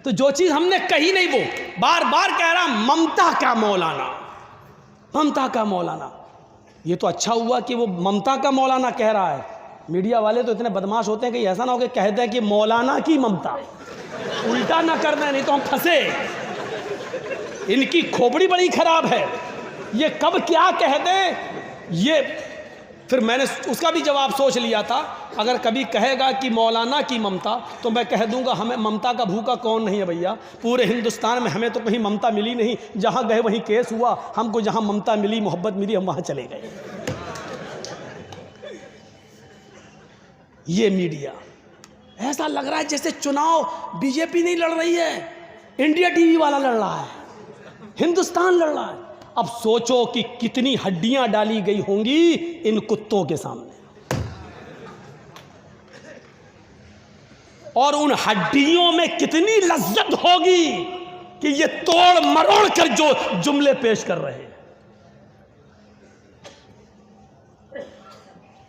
तो जो चीज़ हमने कही नहीं वो बार बार कह रहा, ममता का मौलाना, ममता का मौलाना। ये तो अच्छा हुआ कि वो ममता का मौलाना कह रहा है। मीडिया वाले तो इतने बदमाश होते हैं कि ऐसा ना हो कि कहते हैं कि मौलाना की ममता, उल्टा ना करना, नहीं तो हम फंसे। इनकी खोपड़ी बड़ी खराब है, ये कब क्या कह दें। ये फिर मैंने उसका भी जवाब सोच लिया था, अगर कभी कहेगा कि मौलाना की ममता, तो मैं कह दूंगा हमें ममता का भूखा कौन नहीं है भैया। पूरे हिंदुस्तान में हमें तो कहीं ममता मिली नहीं, जहाँ गए वहीं केस हुआ। हमको जहाँ ममता मिली, मोहब्बत मिली, हम वहाँ चले गए। ये मीडिया ऐसा लग रहा है जैसे चुनाव बीजेपी नहीं लड़ रही है, इंडिया टीवी वाला लड़ रहा है, हिंदुस्तान लड़ रहा है। अब सोचो कि कितनी हड्डियां डाली गई होंगी इन कुत्तों के सामने, और उन हड्डियों में कितनी लज्जत होगी कि ये तोड़ मरोड़ कर जो जुमले पेश कर रहे हैं।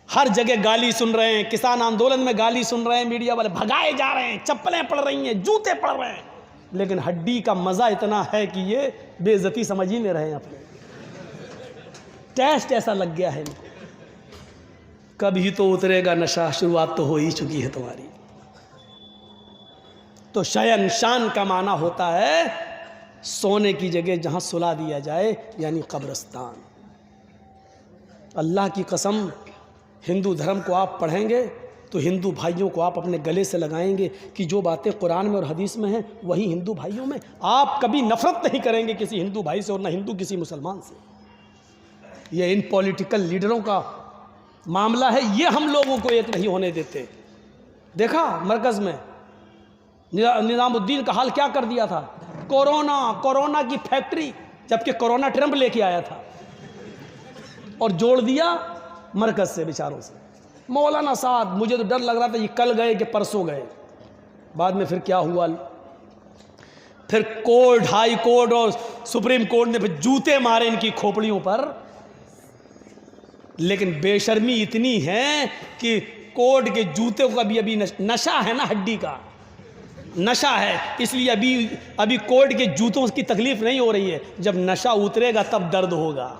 हर जगह गाली सुन रहे हैं, किसान आंदोलन में गाली सुन रहे हैं, मीडिया वाले भगाए जा रहे हैं, चप्पलें पड़ रही हैं, जूते पड़ रहे हैं, लेकिन हड्डी का मजा इतना है कि ये बेइज्जती समझ ही नहीं रहे हैं अपने। टेस्ट ऐसा लग गया है इनको। कभी तो उतरेगा नशा, शुरुआत तो हो ही चुकी है तुम्हारी। तो शयन शान का माना होता है सोने की जगह जहां सुला दिया जाए, यानी कब्रिस्तान। अल्लाह की कसम, हिंदू धर्म को आप पढ़ेंगे तो हिंदू भाइयों को आप अपने गले से लगाएंगे कि जो बातें कुरान में और हदीस में हैं वही हिंदू भाइयों में। आप कभी नफरत नहीं करेंगे किसी हिंदू भाई से और ना हिंदू किसी मुसलमान से। ये इन पॉलिटिकल लीडरों का मामला है, ये हम लोगों को एक नहीं होने देते। देखा मरकज़ में निज़ामुद्दीन का हाल क्या कर दिया था, कोरोना की फैक्ट्री, जबकि कोरोना ट्रंप लेके आया था और जोड़ दिया मरकज़ से बेचारों से। मौलाना साहब, मुझे तो डर लग रहा था ये कल गए कि परसों गए। बाद में फिर क्या हुआ, फिर कोर्ट, हाई कोर्ट और सुप्रीम कोर्ट ने फिर जूते मारे इनकी खोपड़ियों पर। लेकिन बेशर्मी इतनी है कि कोर्ट के जूते को अभी नशा है ना, हड्डी का नशा है, इसलिए अभी कोर्ट के जूतों की तकलीफ नहीं हो रही है। जब नशा उतरेगा तब दर्द होगा।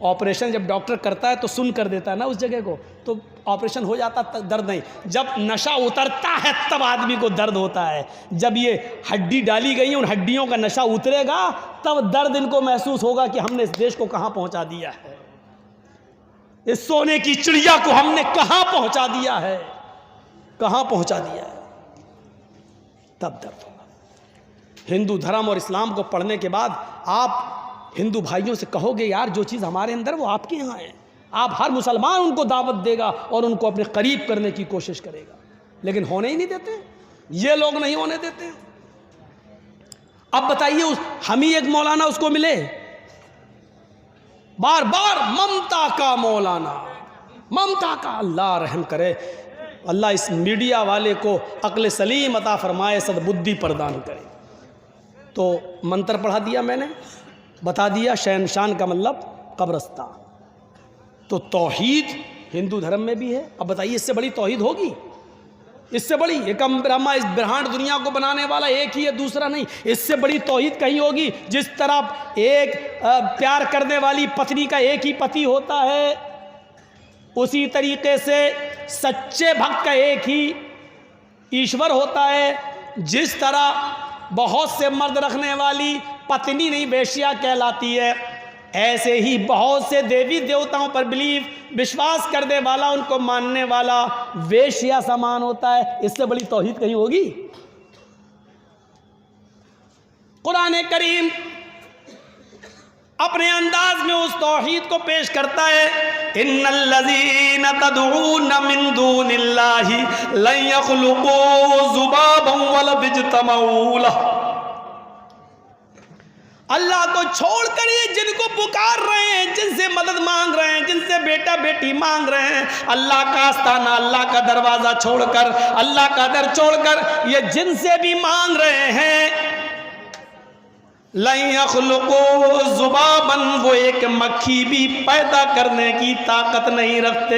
ऑपरेशन जब डॉक्टर करता है तो सुन कर देता है ना उस जगह को, तो ऑपरेशन हो जाता तब दर्द नहीं। जब नशा उतरता है तब आदमी को दर्द होता है। जब ये हड्डी डाली गई, उन हड्डियों का नशा उतरेगा तब दर्द इनको महसूस होगा कि हमने इस देश को कहाँ पहुँचा दिया है, इस सोने की चिड़िया को हमने कहाँ पहुँचा दिया है, कहाँ पहुँचा दिया है, तब दर्द होगा। हिंदू धर्म और इस्लाम को पढ़ने के बाद आप हिंदू भाइयों से कहोगे यार जो चीज़ हमारे अंदर वो आपके यहाँ है। आप हर मुसलमान उनको दावत देगा और उनको अपने करीब करने की कोशिश करेगा, लेकिन होने ही नहीं देते, ये लोग नहीं होने देते। अब बताइए हम ही एक मौलाना उसको मिले, बार बार ममता का मौलाना, ममता का। अल्लाह रहम करे, अल्लाह इस मीडिया वाले को अक्ल सलीम अता फरमाए, सद्बुद्धि प्रदान करे। तो मंत्र पढ़ा दिया मैंने, बता दिया शहनशान का मतलब कब्रिस्तान। तो तौहीद हिंदू धर्म में भी है। अब बताइए इससे बड़ी तौहीद होगी, इससे बड़ी? एक ब्रह्मा, इस ब्रह्मांड दुनिया को बनाने वाला एक ही है, दूसरा नहीं। इससे बड़ी तौहीद कहीं होगी? जिस तरह एक प्यार करने वाली पत्नी का एक ही पति होता है, उसी तरीके से सच्चे भक्त का एक ही ईश्वर होता है। जिस तरह बहुत से मर्द रखने वाली पत्नी नहीं वेश्या कहलाती है, ऐसे ही बहुत से देवी देवताओं पर विश्वास करने वाला, उनको मानने वाला वेश्या समान होता है। इससे बड़ी तौहीद कहीं होगी? कुरान करीम अपने अंदाज में उस तौहीद को पेश करता है, इन्नल्लज़ीना तदऊना मिन दूनिल्लाहि लन यख़्लुक़ू ज़ुबाबन वला बिजतमऊ लह। अल्लाह को छोड़कर ये जिनको पुकार रहे हैं, जिनसे मदद मांग रहे हैं, जिनसे बेटा बेटी मांग रहे हैं, अल्लाह का आस्ताना, अल्लाह का दरवाज़ा छोड़कर, अल्लाह का दर छोड़कर ये जिनसे भी मांग रहे हैं, लन यखलुकू ज़ुबाबन, वो एक मक्खी भी पैदा करने की ताकत नहीं रखते।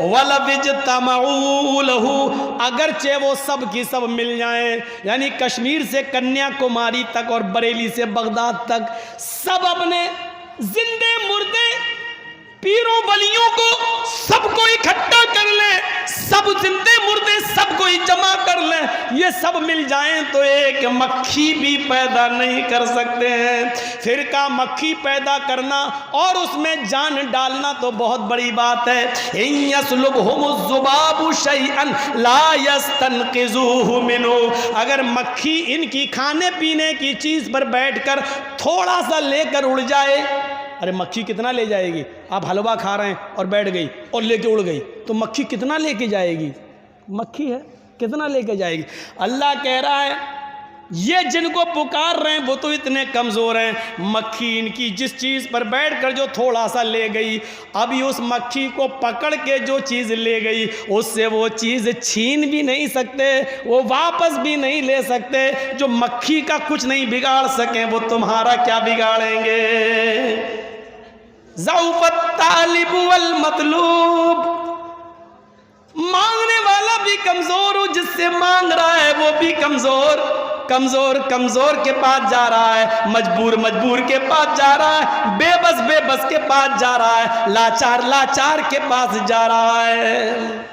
वलव इज्तमऊ लहू, अगरचे वो सब की सब मिल जाएं, यानी कश्मीर से कन्याकुमारी तक और बरेली से बगदाद तक सब अपने जिंदे मुर्दे पीरों वलियों को सबको इकट्ठा कर ले, सब जिंदे मुर्दे सबको ही जमा कर ले, ये सब मिल जाएं तो एक मक्खी भी पैदा नहीं कर सकते हैं। फिर का मक्खी पैदा करना और उसमें जान डालना तो बहुत बड़ी बात है। इन यस्लुबहुमुज़्ज़ुबाबु शैअन ला यस्तनक़िज़ूहु मिन्हु, अगर मक्खी इनकी खाने पीने की चीज़ पर बैठकर थोड़ा सा लेकर उड़ जाए, अरे मक्खी कितना ले जाएगी? आप हलवा खा रहे हैं और बैठ गई और लेके उड़ गई, तो मक्खी कितना लेके जाएगी? मक्खी है, कितना लेके जाएगी? अल्लाह कह रहा है ये जिनको पुकार रहे हैं वो तो इतने कमज़ोर हैं, मक्खी इनकी जिस चीज़ पर बैठकर जो थोड़ा सा ले गई, अभी उस मक्खी को पकड़ के जो चीज़ ले गई उससे वो चीज़ छीन भी नहीं सकते, वो वापस भी नहीं ले सकते। जो मक्खी का कुछ नहीं बिगाड़ सकें वो तुम्हारा क्या बिगाड़ेंगे? ज़ऊफ़त तालिब वल मतलूब, मांगने वाला भी कमज़ोर हो, जिससे मांग रहा है वो भी कमज़ोर, कमज़ोर कमज़ोर के पास जा रहा है, मजबूर मजबूर के पास जा रहा है, बेबस बेबस के पास जा रहा है, लाचार लाचार के पास जा रहा है।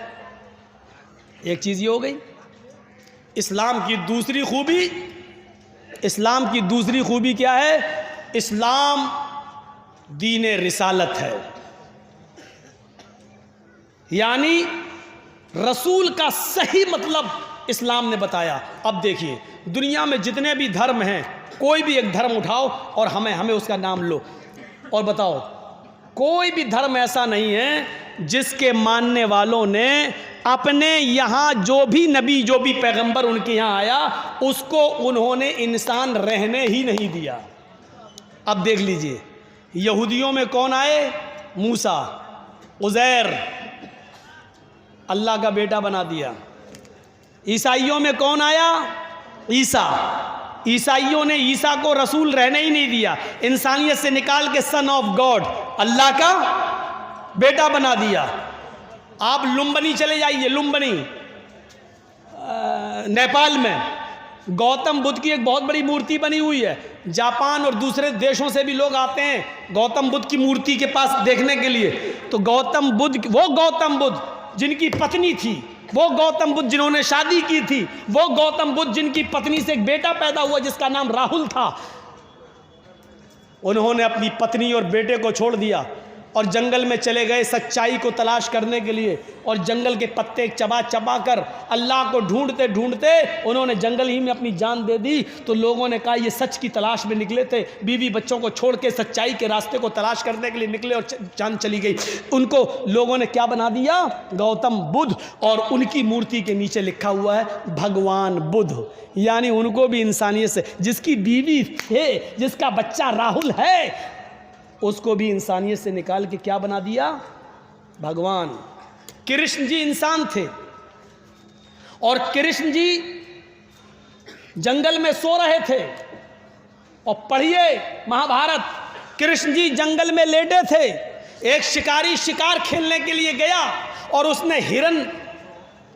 एक चीज़ ये हो गई। इस्लाम की दूसरी खूबी, इस्लाम की दूसरी खूबी क्या है? इस्लाम दीन रिसालत है, यानी रसूल का सही मतलब इस्लाम ने बताया। अब देखिए दुनिया में जितने भी धर्म हैं, कोई भी एक धर्म उठाओ और हमें उसका नाम लो और बताओ, कोई भी धर्म ऐसा नहीं है जिसके मानने वालों ने अपने यहाँ जो भी नबी जो भी पैगंबर उनके यहाँ आया उसको उन्होंने इंसान रहने ही नहीं दिया। अब देख लीजिए यहूदियों में कौन आए? मूसा, उज़ैर अल्लाह का बेटा बना दिया। ईसाइयों में कौन आया? ईसा, ईसाइयों ने ईसा को रसूल रहने ही नहीं दिया, इंसानियत से निकाल के सन ऑफ गॉड, अल्लाह का बेटा बना दिया। आप लुम्बिनी चले जाइए, लुम्बिनी नेपाल में गौतम बुद्ध की एक बहुत बड़ी मूर्ति बनी हुई है। जापान और दूसरे देशों से भी लोग आते हैं गौतम बुद्ध की मूर्ति के पास देखने के लिए। तो गौतम बुद्ध, वो गौतम बुद्ध जिनकी पत्नी थी, वो गौतम बुद्ध जिन्होंने शादी की थी, वो गौतम बुद्ध जिनकी पत्नी से एक बेटा पैदा हुआ जिसका नाम राहुल था, उन्होंने अपनी पत्नी और बेटे को छोड़ दिया और जंगल में चले गए सच्चाई को तलाश करने के लिए, और जंगल के पत्ते चबा चबा कर अल्लाह को ढूंढते ढूंढते उन्होंने जंगल ही में अपनी जान दे दी। तो लोगों ने कहा ये सच की तलाश में निकले थे, बीवी बच्चों को छोड़ के सच्चाई के रास्ते को तलाश करने के लिए निकले और जान चली गई। उनको लोगों ने क्या बना दिया? गौतम बुद्ध, और उनकी मूर्ति के नीचे लिखा हुआ है भगवान बुद्ध, यानी उनको भी इंसानियत से, जिसकी बीवी थे, जिसका बच्चा राहुल है, उसको भी इंसानियत से निकाल के क्या बना दिया? भगवान। कृष्ण जी इंसान थे और कृष्ण जी जंगल में सो रहे थे, और पढ़िए महाभारत, कृष्ण जी जंगल में लेटे थे, एक शिकारी शिकार खेलने के लिए गया और उसने हिरन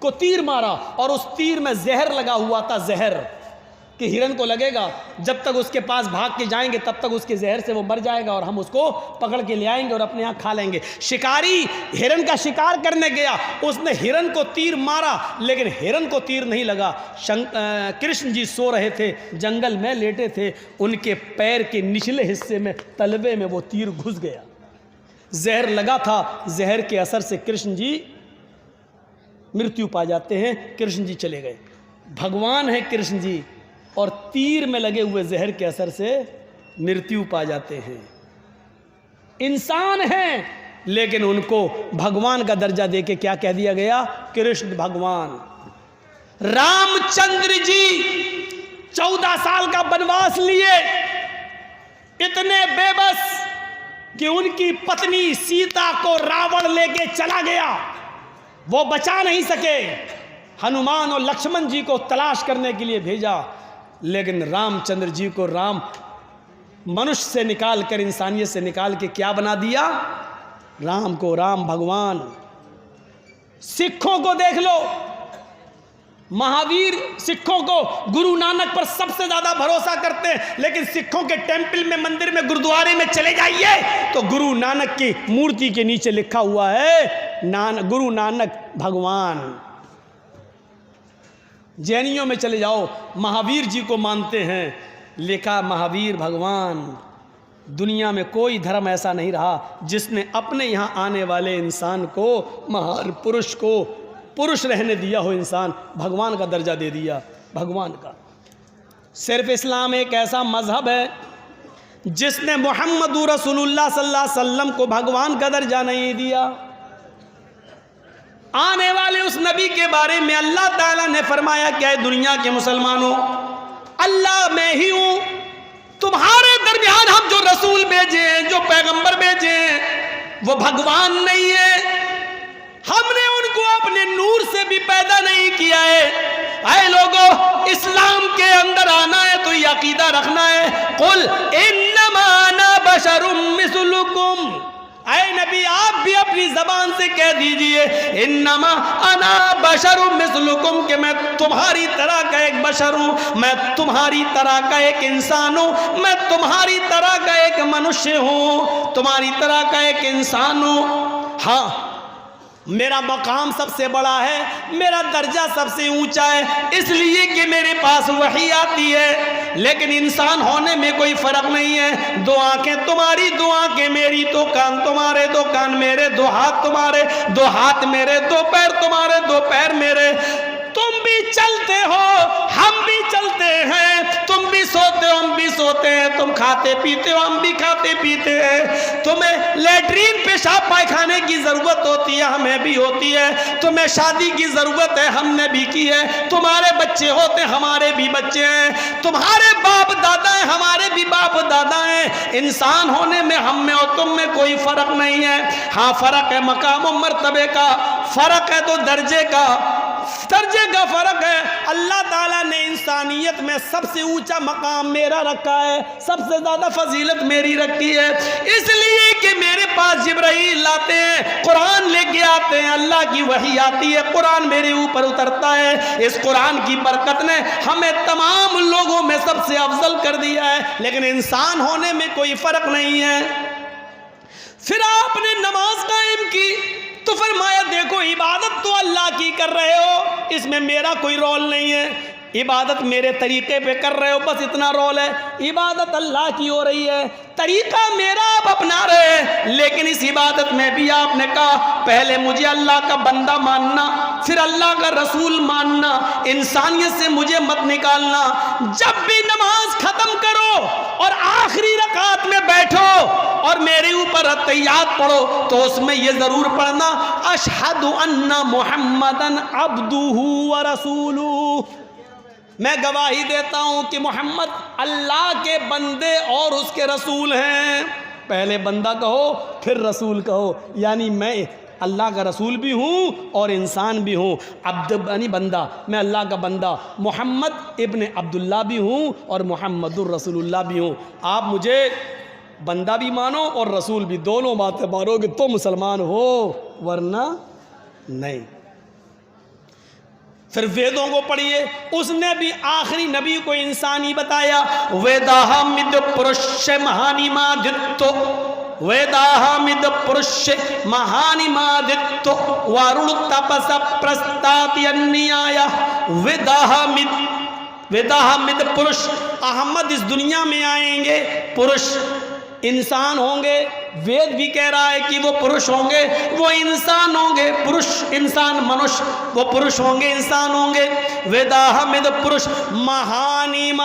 को तीर मारा और उस तीर में जहर लगा हुआ था, जहर कि हिरन को लगेगा जब तक उसके पास भाग के जाएंगे तब तक उसके जहर से वो मर जाएगा और हम उसको पकड़ के ले आएंगे और अपने यहाँ खा लेंगे। शिकारी हिरन का शिकार करने गया, उसने हिरन को तीर मारा लेकिन हिरन को तीर नहीं लगा। कृष्ण जी सो रहे थे, जंगल में लेटे थे, उनके पैर के निचले हिस्से में तलवे में वो तीर घुस गया, जहर लगा था। जहर के असर से कृष्ण जी मृत्यु पा जाते हैं, कृष्ण जी चले गए। भगवान है कृष्ण जी और तीर में लगे हुए जहर के असर से मृत्यु पा जाते हैं। इंसान हैं लेकिन उनको भगवान का दर्जा देके क्या कह दिया गया? कृष्ण भगवान। रामचंद्र जी 14 साल का वनवास लिए, इतने बेबस कि उनकी पत्नी सीता को रावण लेके चला गया, वो बचा नहीं सके। हनुमान और लक्ष्मण जी को तलाश करने के लिए भेजा, लेकिन रामचंद्र जी को राम मनुष्य से निकाल कर, इंसानियत से निकाल के क्या बना दिया? राम को राम भगवान। सिखों को देख लो, महावीर सिखों को गुरु नानक पर सबसे ज्यादा भरोसा करते हैं, लेकिन सिखों के टेंपल में, मंदिर में, गुरुद्वारे में चले जाइए तो गुरु नानक की मूर्ति के नीचे लिखा हुआ है गुरु नानक भगवान। जैनियों में चले जाओ, महावीर जी को मानते हैं, लिखा महावीर भगवान। दुनिया में कोई धर्म ऐसा नहीं रहा जिसने अपने यहाँ आने वाले इंसान को, महान पुरुष को, पुरुष रहने दिया हो, इंसान भगवान का दर्जा दे दिया, भगवान का। सिर्फ इस्लाम एक ऐसा मजहब है जिसने मुहम्मदुर रसूलुल्लाह सल्लल्लाहु अलैहि वसल्लम को भगवान का दर्जा नहीं दिया। आने वाले उस नबी के बारे में अल्लाह ताला ने फरमाया क्या है? दुनिया के मुसलमानों, अल्लाह मैं ही हूं, तुम्हारे दरमियान हम जो रसूल भेजे हैं, जो पैगंबर भेजे हैं, वो भगवान नहीं है। हमने उनको अपने नूर से भी पैदा नहीं किया है। ऐ लोगों, इस्लाम के अंदर आना है तो ये अकीदा रखना है, कुल इन्नमा अना बशरुम मिस्लुकुम। ऐ नबी, आप भी अपनी जबान से कह दीजिए इन्नमा अना बशरुम मिस्लुकुम, कि मैं तुम्हारी तरह का एक बशर हूं, मैं तुम्हारी तरह का एक इंसान हूं, मैं तुम्हारी तरह का एक मनुष्य हूं, तुम्हारी तरह का एक इंसान हूं। हाँ, मेरा मकाम सबसे बड़ा है, मेरा दर्जा सबसे ऊंचा है, इसलिए कि मेरे पास वही आती है। लेकिन इंसान होने में कोई फर्क नहीं है। दो आंखें तुम्हारी, दो आंखें मेरी, दो कान तुम्हारे, दो कान मेरे, दो हाथ तुम्हारे, दो हाथ मेरे, दो पैर तुम्हारे, दो पैर मेरे। तुम भी चलते हो, हम भी चलते हैं, तुम भी सोते हो, हम भी सोते हैं, तुम खाते पीते हो, हम भी खाते पीते हैं। तुम्हें लैट्रीन पेशाब पायखाने की जरूरत होती है, हमें भी होती है। तुम्हें शादी की जरूरत है, हमने भी की है। तुम्हारे बच्चे होते, हमारे भी बच्चे हैं। तुम्हारे बाप दादा हैं, हमारे भी बाप दादा हैं। इंसान होने में हम में और तुम में कोई फर्क नहीं है। हाँ, फर्क है मकाम और मर्तबे का, फर्क है तो दर्जे का फर्क है। अल्लाह ताला ने इंसानियत में सबसे ऊंचा मकाम मेरा रखा है, सबसे ज्यादा फजीलत मेरी रखी है, इसलिए कि मेरे पास जिब्राइल आते हैं, कुरान लेके आते हैं, अल्लाह की वही आती है, कुरान मेरे ऊपर उतरता है। इस कुरान की बरकत ने हमें तमाम लोगों में सबसे अफजल कर दिया है, लेकिन इंसान होने में कोई फर्क नहीं है। फिर आपने नमाज कायम की तो फरमाया देखो, इबादत तो अल्लाह की कर रहे हो, इसमें मेरा कोई रोल नहीं है। इबादत मेरे तरीके पे कर रहे हो, बस इतना रोल है। इबादत अल्लाह की हो रही है, तरीका मेरा आप अपना रहे हैं, लेकिन इस इबादत में भी आपने कहा पहले मुझे अल्लाह का बंदा मानना, फिर अल्लाह का रसूल मानना, इंसानियत से मुझे मत निकालना। जब भी नमाज खत्म करो और आखिरी रकात में बैठो और मेरे ऊपर अत्तहियात पढ़ो तो उसमें यह जरूर पढ़ना, अशहदु अन्ना मुहम्मदन अब्दुहु व रसूलुहु, मैं गवाही देता हूं कि मोहम्मद अल्लाह के बंदे और उसके रसूल हैं। पहले बंदा कहो फिर रसूल कहो, यानी मैं अल्लाह का रसूल भी हूँ और इंसान भी हूँ। अब्द यानी बंदा, मैं अल्लाह का बंदा, मोहम्मद इब्न अब्दुल्ला भी हूँ और मोहम्मदुर रसूलुल्लाह भी हूँ। आप मुझे बंदा भी मानो और रसूल भी, दोनों बातें मानोगे तो मुसलमान हो, वरना नहीं। फिर वेदों को पढ़िए, उसने भी आखिरी नबी को इंसान ही बताया। वेदाहमिद पुरुष महानिमादित्तो, वेदाहमिद पुरुष महानिमादित्तो वरुण तपस प्रस्ताति अन्याय। वेदाहमिद पुरुष, अहमद इस दुनिया में आएंगे, पुरुष इंसान होंगे। वेद भी कह रहा है कि वो पुरुष होंगे, वो इंसान होंगे, पुरुष इंसान मनुष्य, वो पुरुष होंगे इंसान होंगे। वेदाहमिद पुरुष महानिमादित्य,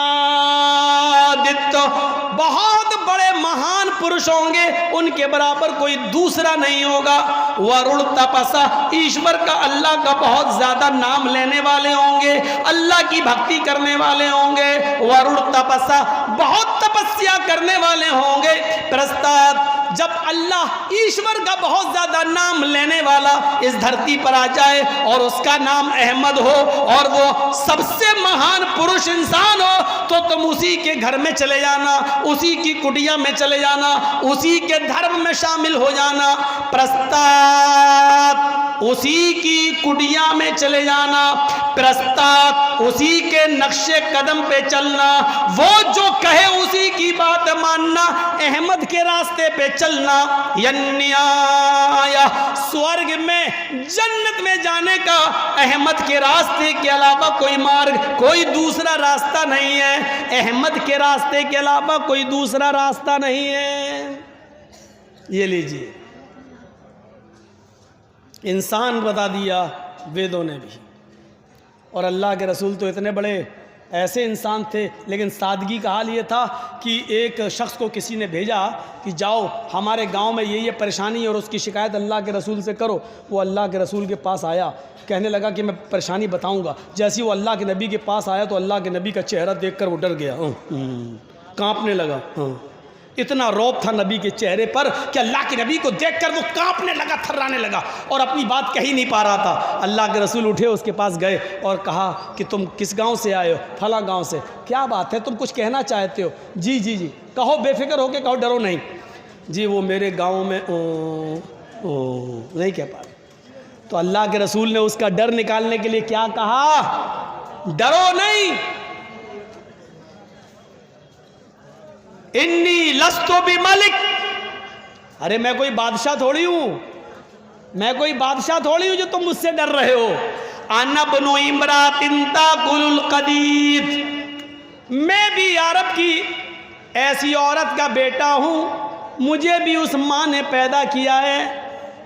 बहुत बड़े महान पुरुष होंगे, उनके बराबर कोई दूसरा नहीं होगा। वरुण तपसा, ईश्वर का अल्लाह का बहुत ज्यादा नाम लेने वाले होंगे, अल्लाह की भक्ति करने वाले होंगे। वरुण तपसा, बहुत तपस्या करने वाले होंगे। प्रस्ताद, जब अल्लाह ईश्वर का बहुत ज्यादा नाम लेने वाला इस धरती पर आ जाए और उसका नाम अहमद हो और वो सबसे महान पुरुष इंसान हो, तो तुम उसी के घर में चले जाना, उसी की कुटिया में चले जाना, उसी के धर्म में शामिल हो जाना। प्रस्ताव उसी की कुटिया में चले जाना, प्रस्ताव उसी के नक्शे कदम पे चलना, वो जो कहे उसी की बात मानना, अहमद के रास्ते पे चलना। यन्याय स्वर्ग में जन्नत में जाने का अहमद के रास्ते के अलावा कोई मार्ग, कोई दूसरा रास्ता नहीं है। अहमद के रास्ते के अलावा कोई दूसरा रास्ता नहीं है। ये लीजिए, इंसान बता दिया वेदों ने भी, और अल्लाह के रसूल तो इतने बड़े ऐसे इंसान थे, लेकिन सादगी का हाल ये था कि एक शख्स को किसी ने भेजा कि जाओ हमारे गांव में ये परेशानी है और उसकी शिकायत अल्लाह के रसूल से करो। वो अल्लाह के रसूल के पास आया, कहने लगा कि मैं परेशानी बताऊंगा। जैसे ही वो अल्लाह के नबी के पास आया तो अल्लाह के नबी का चेहरा देखकर वो डर गया, कांपने लगा। इतना रौब था नबी के चेहरे पर कि अल्लाह के नबी को देखकर वो कांपने लगा, थर्राने लगा और अपनी बात कह ही नहीं पा रहा था। अल्लाह के रसूल उठे, उसके पास गए और कहा कि तुम किस गांव से आए हो? फला गांव से। क्या बात है, तुम कुछ कहना चाहते हो? जी जी जी, कहो, बेफिक्र होके कहो, डरो नहीं। जी वो मेरे गाँव में नहीं कह पा रहे। तो अल्लाह के रसूल ने उसका डर निकालने के लिए क्या कहा? डरो नहीं, इन्नी लस्तो भी मलिक। अरे मैं कोई बादशाह थोड़ी हूं, मैं कोई बादशाह थोड़ी हूं जो तुम मुझसे डर रहे हो। अना बनु इमरातिन ताकुलुल कदीद, मैं भी अरब की ऐसी औरत का बेटा हूं, मुझे भी उस माँ ने पैदा किया है,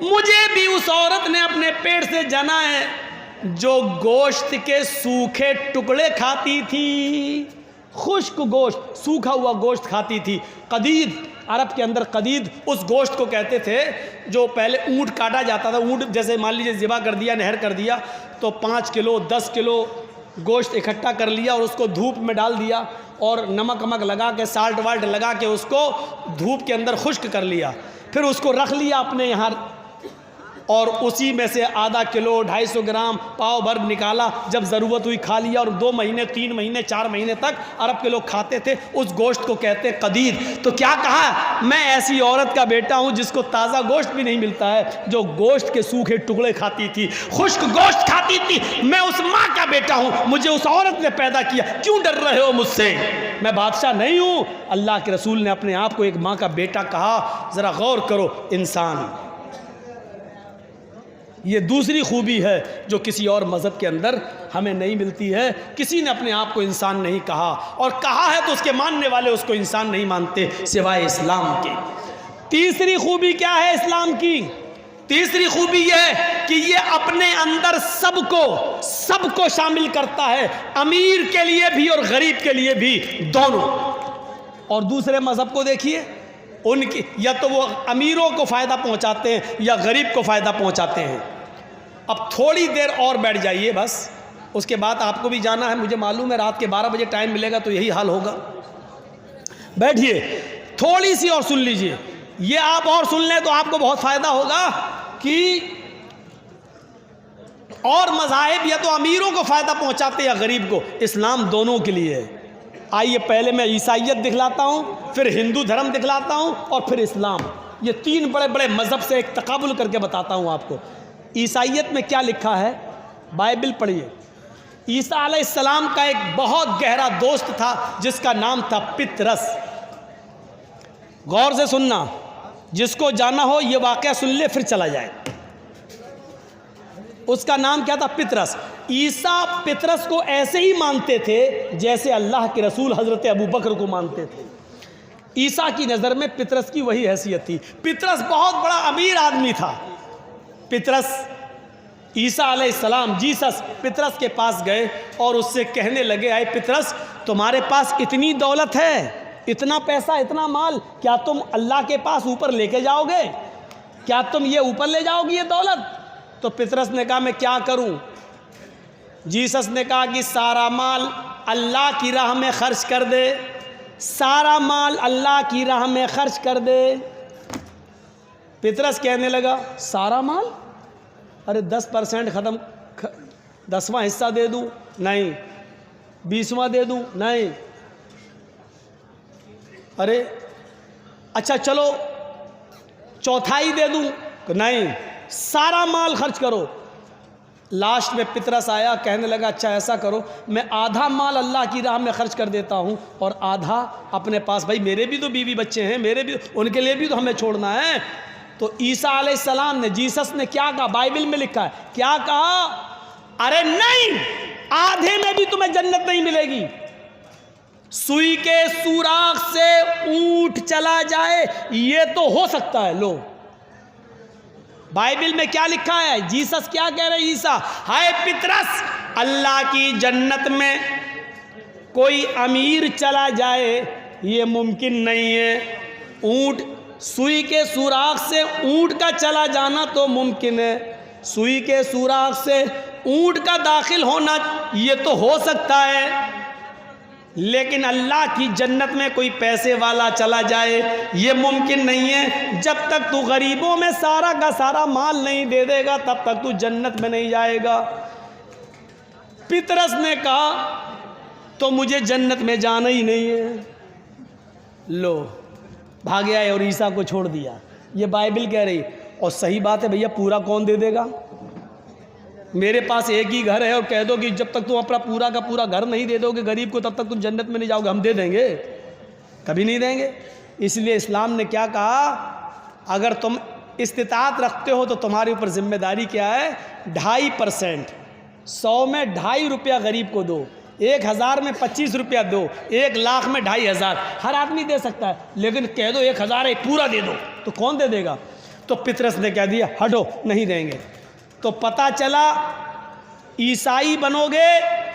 मुझे भी उस औरत ने अपने पेट से जना है जो गोश्त के सूखे टुकड़े खाती थी, खुश्क गोश्त, सूखा हुआ गोश्त खाती थी। कदीद, अरब के अंदर कदीद उस गोश्त को कहते थे जो पहले ऊँट काटा जाता था। ऊँट जैसे मान लीजिए ज़िबा कर दिया, नहर कर दिया, तो 5 किलो 10 किलो गोश्त इकट्ठा कर लिया और उसको धूप में डाल दिया और नमक वमक लगा के, साल्ट वाल्ट लगा के उसको धूप के अंदर खुश्क कर लिया। फिर उसको रख लिया अपने यहाँ और उसी में से आधा किलो 250 ग्राम पाव भर निकाला, जब ज़रूरत हुई खा लिया। और 2 महीने 3 महीने 4 महीने तक अरब के लोग खाते थे। उस गोश्त को कहते हैं कदीद। तो क्या कहा? मैं ऐसी औरत का बेटा हूं जिसको ताज़ा गोश्त भी नहीं मिलता है, जो गोश्त के सूखे टुकड़े खाती थी, खुश्क गोश्त खाती थी। मैं उस माँ का बेटा हूँ, मुझे उस औरत ने पैदा किया, क्यों डर रहे हो मुझसे? मैं बादशाह नहीं हूँ। अल्लाह के रसूल ने अपने आप को एक माँ का बेटा कहा। ज़रा गौर करो इंसान, ये दूसरी खूबी है जो किसी और मज़हब के अंदर हमें नहीं मिलती है। किसी ने अपने आप को इंसान नहीं कहा, और कहा है तो उसके मानने वाले उसको इंसान नहीं मानते सिवाय इस्लाम के। तीसरी खूबी क्या है इस्लाम की? तीसरी खूबी यह है कि ये अपने अंदर सबको शामिल करता है, अमीर के लिए भी और गरीब के लिए भी, दोनों। और दूसरे मज़हब को देखिए, उनकी या तो वो अमीरों को फ़ायदा पहुंचाते हैं या गरीब को फ़ायदा पहुंचाते हैं। अब थोड़ी देर और बैठ जाइए बस, उसके बाद आपको भी जाना है, मुझे मालूम है रात के 12 बजे टाइम मिलेगा तो यही हाल होगा। बैठिए, थोड़ी सी और सुन लीजिए। ये आप और सुन लें तो आपको बहुत फ़ायदा होगा कि और मज़ाहिब या तो अमीरों को फ़ायदा पहुंचाते या गरीब को। इस्लाम दोनों के लिए है। आइए पहले मैं ईसाइयत दिखलाता हूँ, फिर हिंदू धर्म दिखलाता हूँ और फिर इस्लाम। ये 3 बड़े बड़े मज़हब से एक तकाबुल करके बताता हूँ आपको। ईसाइयत में क्या लिखा है, बाइबल पढ़िए। ईसा अलैहिस्सलाम का एक बहुत गहरा दोस्त था जिसका नाम था पितरस। गौर से सुनना, जिसको जाना हो ये वाक़या सुन ले फिर चला जाए। उसका नाम क्या था? पितरस। ईसा पितरस को ऐसे ही मानते थे जैसे अल्लाह के रसूल हज़रत अबू बकर को मानते थे। ईसा की नज़र में पितरस की वही हैसियत थी। पितरस बहुत बड़ा अमीर आदमी था। पितरस, ईसा अलैहिस्सलाम, जीसस पितरस के पास गए और उससे कहने लगे, आए पितरस, तुम्हारे पास इतनी दौलत है, इतना पैसा, इतना माल, क्या तुम अल्लाह के पास ऊपर लेके जाओगे? क्या तुम ये ऊपर ले जाओगे ये दौलत? तो पितरस ने कहा, मैं क्या करूं? जीसस ने कहा कि सारा माल अल्लाह की राह में खर्च कर दे, सारा माल अल्लाह की राह में खर्च कर दे। पितरस कहने लगा, सारा माल? अरे 10% ख़त्म, 10वां हिस्सा दे दूं? नहीं। 20वां दे दूं? नहीं। अरे अच्छा चलो चौथाई दे दूं, नहीं सारा माल खर्च करो। लास्ट में पितरस आया, कहने लगा अच्छा ऐसा करो, मैं आधा माल अल्लाह की राह में खर्च कर देता हूँ और आधा अपने पास, भाई मेरे भी तो बीवी बच्चे हैं, मेरे भी, उनके लिए भी तो हमें छोड़ना है। तो ईसा अलैहिस्सलाम ने, जीसस ने क्या कहा, बाइबल में लिखा है, क्या कहा, अरे नहीं, आधे में भी तुम्हें जन्नत नहीं मिलेगी। सुई के सुराख से ऊंट चला जाए ये तो हो सकता है। लो बाइबल में क्या लिखा है, जीसस क्या कह रहे हैं, ईसा, हाय पितरस, अल्लाह की जन्नत में कोई अमीर चला जाए ये मुमकिन नहीं है। ऊंट, सुई के सुराख से ऊंट का चला जाना तो मुमकिन है, सुई के सुराख से ऊंट का दाखिल होना ये तो हो सकता है, लेकिन अल्लाह की जन्नत में कोई पैसे वाला चला जाए ये मुमकिन नहीं है। जब तक तू गरीबों में सारा का सारा माल नहीं दे देगा तब तक तू जन्नत में नहीं जाएगा। पितरस ने कहा तो मुझे जन्नत में जाना ही नहीं है। लो भाग गया और ईसा को छोड़ दिया। ये बाइबल कह रही, और सही बात है भैया, पूरा कौन दे देगा। मेरे पास एक ही घर है और कह दो कि जब तक तुम अपना पूरा का पूरा घर नहीं दे दोगे गरीब को तब तक तुम जन्नत में नहीं जाओगे, हम दे देंगे, कभी नहीं देंगे। इसलिए इस्लाम ने क्या कहा, अगर तुम इस्तिताअत रखते हो तो तुम्हारे ऊपर जिम्मेदारी क्या है, 2.5%, 100 में 2.5 रुपया गरीब को दो, 1000 में 25 रुपया दो, 1 लाख में 2.500, हर आदमी दे सकता है, लेकिन कह दो 1000 पूरा दे दो तो कौन दे देगा। तो पितरस ने कह दिया हटो, नहीं देंगे। तो पता चला ईसाई बनोगे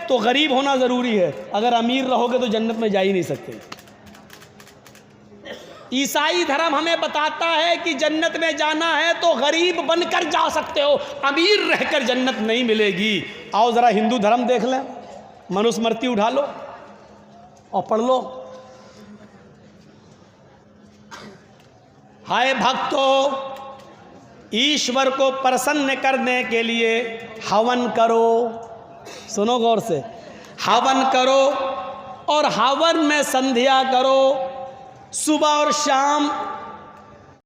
तो गरीब होना ज़रूरी है, अगर अमीर रहोगे तो जन्नत में जा ही नहीं सकते। ईसाई धर्म हमें बताता है कि जन्नत में जाना है तो गरीब बनकर जा सकते हो, अमीर रहकर जन्नत नहीं मिलेगी। आओ ज़रा हिंदू धर्म देख लें, मनुस्मृति उठा लो और पढ़ लो। हाय भक्तों, ईश्वर को प्रसन्न करने के लिए हवन करो, सुनो गौर से, हवन करो और हवन में संध्या करो, सुबह और शाम